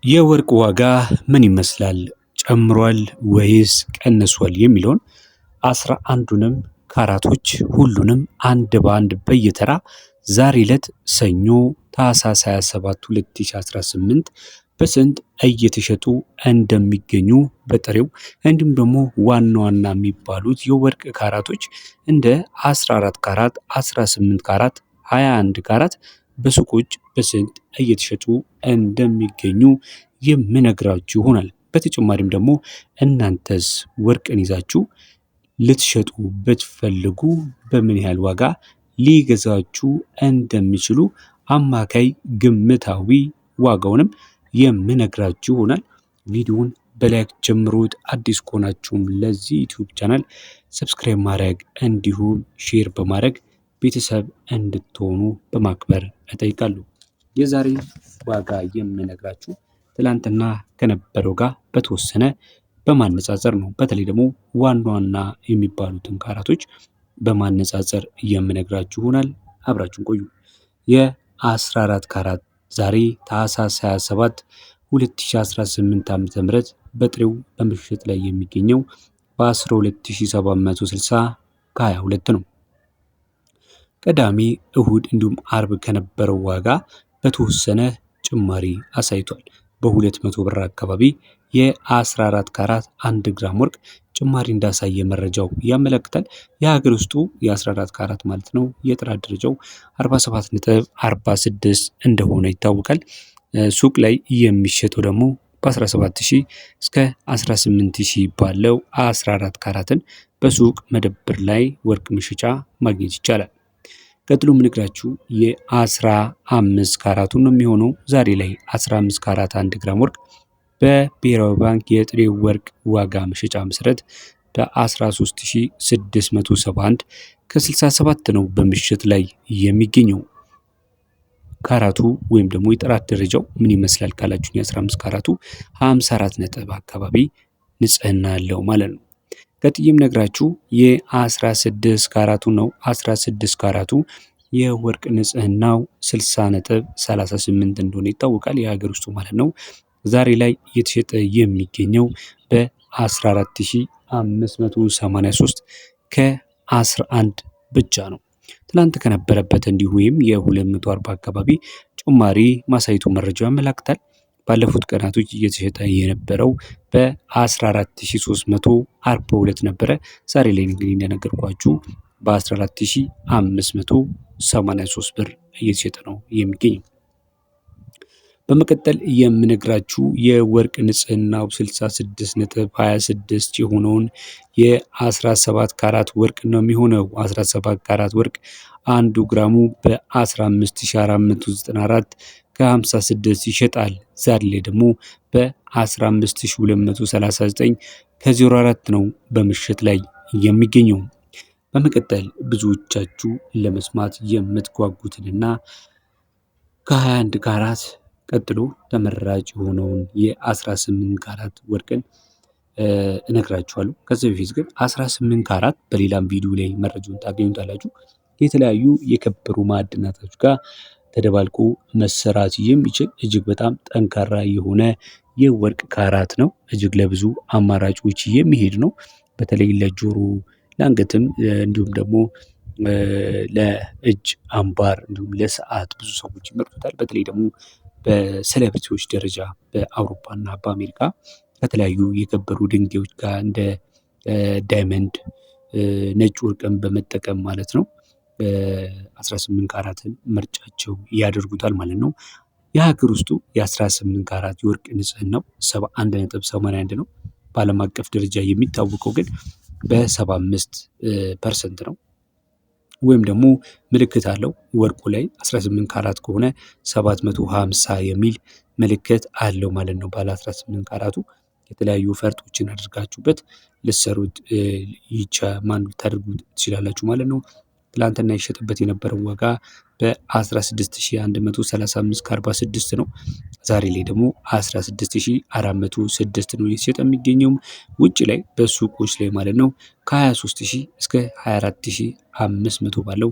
የወርቅ ዋጋ ምን ይመስላል? ጨምሯል ወይስ ቀንሷል? የሚለውን 11ዱንም ካራቶች ሁሉንም አንድ በአንድ በየተራ ዛሬ ዕለት ሰኞ ታህሳስ 27 2018 በስንት እየተሸጡ እንደሚገኙ በጥሬው እንዲሁም ደግሞ ዋና ዋና የሚባሉት የወርቅ ካራቶች እንደ 14 ካራት፣ 18 ካራት፣ 21 ካራት በሱቆች በስንት እየተሸጡ እንደሚገኙ የምነግራችሁ ይሆናል። በተጨማሪም ደግሞ እናንተስ ወርቅን ይዛችሁ ልትሸጡ ብትፈልጉ በምን ያህል ዋጋ ሊገዛችሁ እንደሚችሉ አማካይ ግምታዊ ዋጋውንም የምነግራችሁ ይሆናል። ቪዲዮውን በላይክ ጀምሩት። አዲስ ከሆናችሁም ለዚህ ዩቲዩብ ቻናል ሰብስክራይብ ማድረግ እንዲሁም ሼር በማድረግ ቤተሰብ እንድትሆኑ በማክበር እጠይቃለሁ። የዛሬ ዋጋ የምነግራችሁ ትላንትና ከነበረው ጋር በተወሰነ በማነጻጸር ነው። በተለይ ደግሞ ዋና ዋና የሚባሉትን ካራቶች በማነጻጸር የምነግራችሁ ይሆናል። አብራችሁን ቆዩ። የ14 ካራት ዛሬ ታህሳስ 27 2018 ዓ.ም በጥሬው በምሽት ላይ የሚገኘው በ12760 ከ22 ነው። ቅዳሜ፣ እሁድ እንዲሁም አርብ ከነበረው ዋጋ በተወሰነ ጭማሪ አሳይቷል። በ200 ብር አካባቢ የ14 ካራት 1 ግራም ወርቅ ጭማሪ እንዳሳየ መረጃው ያመለክታል። የሀገር ውስጡ የ14 ካራት ማለት ነው የጥራት ደረጃው 47.46 እንደሆነ ይታወቃል። ሱቅ ላይ የሚሸጠው ደግሞ በ17000 እስከ 18000 ባለው 14 ካራትን በሱቅ መደብር ላይ ወርቅ መሸጫ ማግኘት ይቻላል። ቀጥሎ ምንግራችሁ የ15 ካራቱን ነው የሚሆነው። ዛሬ ላይ 15 ካራት 1 ግራም ወርቅ በብሔራዊ ባንክ የጥሬ ወርቅ ዋጋ መሸጫ መሰረት በ13671 ከ67 ነው በምሽት ላይ የሚገኘው። ካራቱ ወይም ደግሞ የጥራት ደረጃው ምን ይመስላል ካላችሁ የ15 ካራቱ 54 ነጥብ አካባቢ ንጽህና ያለው ማለት ነው። ቀጥዬም ነግራችሁ የ16 ካራቱ ነው። 16 ካራቱ የወርቅ ንጽህናው 60.38 እንደሆነ ይታወቃል። የሀገር ውስጡ ማለት ነው። ዛሬ ላይ እየተሸጠ የሚገኘው በ14583 ከ11 ብቻ ነው። ትላንት ከነበረበት እንዲሁ ወይም የ240 አካባቢ ጭማሪ ማሳየቱ መረጃው ያመላክታል። ባለፉት ቀናቶች እየተሸጠ የነበረው በ14342 ነበረ። ዛሬ ላይ እንግዲህ እንደነገርኳችሁ በ14583 ብር እየተሸጠ ነው የሚገኘው። በመቀጠል የምነግራችሁ የወርቅ ንጽህናው 66.26 የሆነውን የ17 ካራት ወርቅ ነው የሚሆነው። 17 ካራት ወርቅ 1 ግራሙ በ15494 ከ56 ይሸጣል። ዛሬ ላይ ደግሞ በ15239 ከ04 ነው በምሽት ላይ የሚገኘው። በመቀጠል ብዙዎቻችሁ ለመስማት የምትጓጉትንና ከ21 ካራት ቀጥሎ ተመራጭ የሆነውን የ18 ካራት ወርቅን እነግራችኋለሁ። ከዚህ በፊት ግን 18 ካራት በሌላም ቪዲዮ ላይ መረጃውን ታገኙታላችሁ። የተለያዩ የከበሩ ማዕድናቶች ጋር ተደባልቆ መሰራት የሚችል እጅግ በጣም ጠንካራ የሆነ የወርቅ ካራት ነው። እጅግ ለብዙ አማራጮች የሚሄድ ነው። በተለይ ለጆሮ፣ ለአንገትም እንዲሁም ደግሞ ለእጅ አምባር እንዲሁም ለሰዓት ብዙ ሰዎች ይመርጡታል። በተለይ ደግሞ በሴሌብሪቲዎች ደረጃ በአውሮፓና በአሜሪካ ከተለያዩ የከበሩ ድንጋዮች ጋር እንደ ዳይመንድ፣ ነጭ ወርቅን በመጠቀም ማለት ነው 18 ካራትን ምርጫቸው ያደርጉታል ማለት ነው። የሀገር ውስጡ የ18 ካራት የወርቅ ንጽህናው 71.81 ነው። በዓለም አቀፍ ደረጃ የሚታወቀው ግን በ75% ነው። ወይም ደግሞ ምልክት አለው ወርቁ ላይ 18 ካራት ከሆነ 750 የሚል ምልክት አለው ማለት ነው። ባለ 18 ካራቱ የተለያዩ ፈርጦችን አድርጋችሁበት ልትሰሩት ልታደርጉት ትችላላችሁ ማለት ነው። ትላንትና ይሸጥበት የነበረው ዋጋ በ16135 ከ46 ነው። ዛሬ ላይ ደግሞ 16406 ነው እየተሸጠ የሚገኘውም ውጭ ላይ በሱቆች ላይ ማለት ነው ከ23000 እስከ 24500 ባለው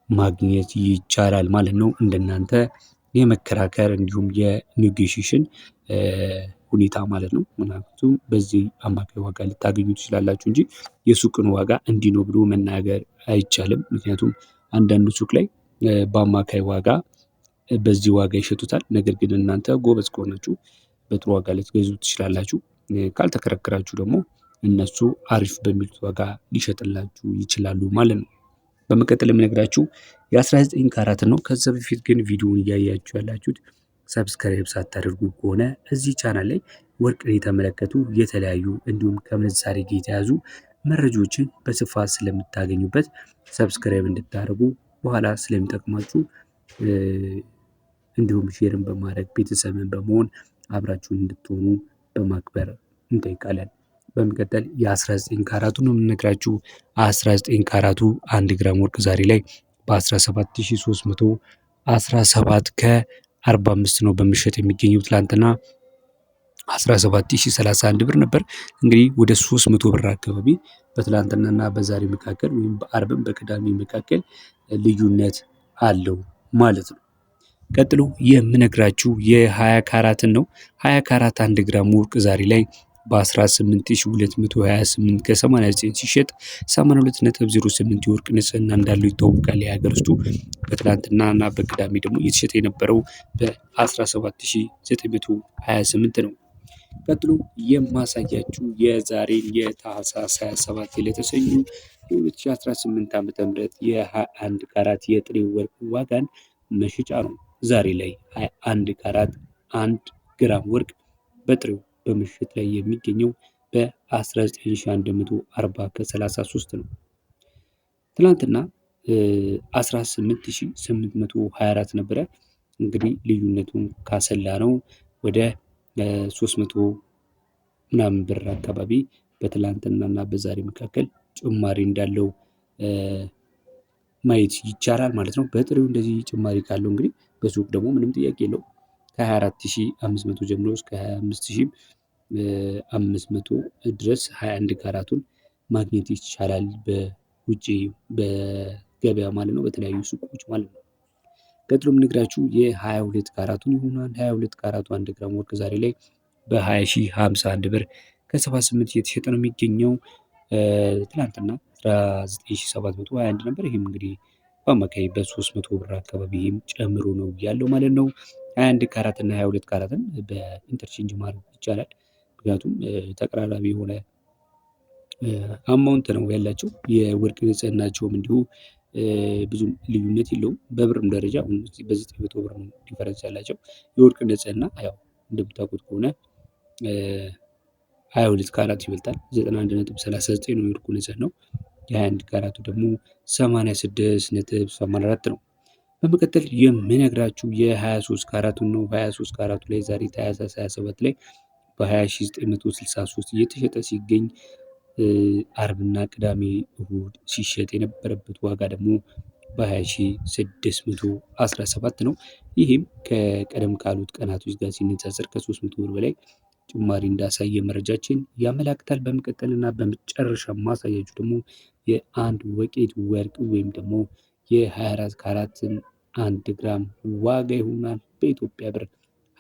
ማግኘት ይቻላል ማለት ነው። እንደናንተ የመከራከር እንዲሁም የኔጎሽሽን ሁኔታ ማለት ነው። ምክንያቱም በዚህ አማካይ ዋጋ ልታገኙ ትችላላችሁ እንጂ የሱቅን ዋጋ እንዲህ ነው ብሎ መናገር አይቻልም። ምክንያቱም አንዳንዱ ሱቅ ላይ በአማካይ ዋጋ በዚህ ዋጋ ይሸጡታል። ነገር ግን እናንተ ጎበዝ ከሆናችሁ በጥሩ ዋጋ ልትገዙ ትችላላችሁ። ካልተከራከራችሁ ደግሞ እነሱ አሪፍ በሚሉት ዋጋ ሊሸጥላችሁ ይችላሉ ማለት ነው። በመቀጠል የምነግራችሁ የ19 ካራት ነው። ከዛ በፊት ግን ቪዲዮውን እያያችሁ ያላችሁት ሰብስክራይብ ሳታደርጉ ከሆነ እዚህ ቻናል ላይ ወርቅን የተመለከቱ የተለያዩ እንዲሁም ከምንዛሬ ጋር የተያዙ መረጃዎችን በስፋት ስለምታገኙበት ሰብስክራይብ እንድታደርጉ በኋላ ስለሚጠቅማችሁ እንዲሁም ሼርን በማድረግ ቤተሰብን በመሆን አብራችሁን እንድትሆኑ በማክበር እንጠይቃለን። በመቀጠል የ19 ካራቱ ነው የምነግራችሁ። 19 ካራቱ 1 ግራም ወርቅ ዛሬ ላይ በ17317 ከ45 ነው በምሸት የሚገኘው። ትላንትና 17031 ብር ነበር። እንግዲህ ወደ 300 ብር አካባቢ በትላንትናና በዛሬ መካከል ወይም በአርብም በቅዳሜ መካከል ልዩነት አለው ማለት ነው። ቀጥሎ የምነግራችሁ የ20 ካራትን ነው። 20 ካራት 1 ግራም ወርቅ ዛሬ ላይ በ18228 ከ89 ሲሸጥ 82.08 የወርቅ ንጽህና እንዳለው ይታወቃል። የሀገር ውስጡ በትላንትናና በቅዳሜ ደግሞ እየተሸጠ የነበረው በ17928 ነው። ቀጥሎ የማሳያችሁ የዛሬን የታህሳስ 27 ለተሰኙ የ2018 ዓ.ም የ21 ካራት የጥሬ ወርቅ ዋጋን መሸጫ ነው። ዛሬ ላይ 21 ካራት 1 ግራም ወርቅ በጥሬው በምሽት ላይ የሚገኘው በ19140 ከ33 ነው። ትናንትና 18824 ነበረ። እንግዲህ ልዩነቱን ካሰላ ነው ወደ 300 ምናምን ብር አካባቢ በትላንትናና በዛሬ መካከል ጭማሪ እንዳለው ማየት ይቻላል ማለት ነው። በጥሬው እንደዚህ ጭማሪ ካለው እንግዲህ በሱቅ ደግሞ ምንም ጥያቄ የለው ከ24500 ጀምሮ እስከ 25500 ድረስ 21 ካራቱን ማግኘት ይቻላል በውጪ በገበያ ማለት ነው፣ በተለያዩ ሱቆች ማለት ነው። ቀጥሎ የምነግራችሁ የ22 ካራቱን ይሆናል። 22 ካራቱ 1 ግራም ወርቅ ዛሬ ላይ በ20051 ብር ከ78 እየተሸጠ ነው የሚገኘው። ትናንትና 19721 ነበር። ይህም እንግዲህ በአማካይ በ300 ብር አካባቢ ይህም ጨምሮ ነው ያለው ማለት ነው። 21 ካራት እና 22 ካራትን በኢንተርቼንጅ ማድረግ ይቻላል። ምክንያቱም ተቀራራቢ የሆነ አማውንት ነው ያላቸው። የወርቅ ንጽህናቸውም እንዲሁ ብዙ ልዩነት የለውም። በብርም ደረጃ በ900 ብር ነው ዲፈረንስ ያላቸው። የወርቅ ንጽህና ያው እንደምታውቁት ከሆነ 22 ካራት ይበልጣል። 91.39 ነው የወርቁ ንጽህናው። የ21 ካራቱ ደግሞ 86.84 ነው። በመቀጠል የምነግራችሁ የ23 ካራቱን ነው። 23 ካራቱ ላይ ዛሬ ታህሳስ 27 ላይ በ20963 እየተሸጠ ሲገኝ አርብና ቅዳሜ እሁድ ሲሸጥ የነበረበት ዋጋ ደግሞ በ20617 ነው። ይህም ከቀደም ካሉት ቀናቶች ጋር ሲነጻጸር ከ300 ብር በላይ ጭማሪ እንዳሳየ መረጃችን ያመላክታል። በመቀጠልና በመጨረሻ ማሳያችሁ ደግሞ የአንድ ወቄት ወርቅ ወይም ደግሞ የ24 ካራትን 1 ግራም ዋጋ ይሆናል። በኢትዮጵያ ብር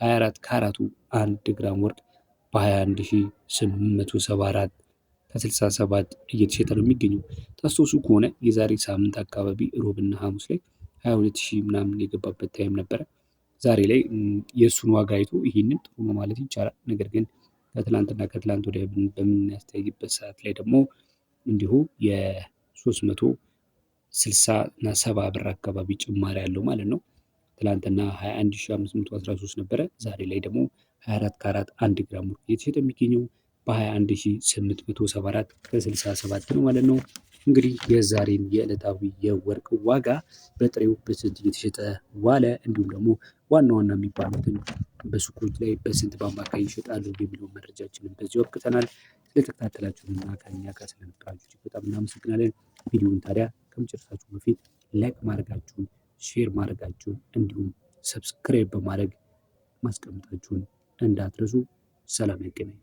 24 ካራቱ 1 ግራም ወርቅ በ21874 ከ67 እየተሸጠ ነው የሚገኘው። ታስታውሱ ከሆነ የዛሬ ሳምንት አካባቢ ሮብና ሐሙስ ላይ 22000 ምናምን የገባበት ታይም ነበረ። ዛሬ ላይ የእሱን ዋጋ አይቶ ይህንን ጥሩ ነው ማለት ይቻላል። ነገር ግን ከትላንትና ከትላንት ወዲያ በምናስተያይበት ሰዓት ላይ ደግሞ እንዲሁ የ360 እና 70 ብር አካባቢ ጭማሪ ያለው ማለት ነው። ትላንትና 21513 ነበረ። ዛሬ ላይ ደግሞ 24 ካራት 1 ግራም ወርቅ እየተሸጠ የሚገኘው በ21874 ከ67 ነው ማለት ነው። እንግዲህ የዛሬን የዕለታዊ የወርቅ ዋጋ በጥሬው በስንት እየተሸጠ ዋለ፣ እንዲሁም ደግሞ ዋና ዋና የሚባሉትን በሱቆች ላይ በስንት በአማካይ ይሸጣሉ የሚለው መረጃችንን በዚህ ወቅተናል። ስለተከታተላችሁንና ከኛ ጋር ስለነበራችሁ በጣም እናመሰግናለን። ቪዲዮውን ታዲያ ከመጨረሳችሁ በፊት ላይክ ማድረጋችሁን፣ ሼር ማድረጋችሁን እንዲሁም ሰብስክራይብ በማድረግ ማስቀመጣችሁን እንዳትረሱ። ሰላም ያገናኝ።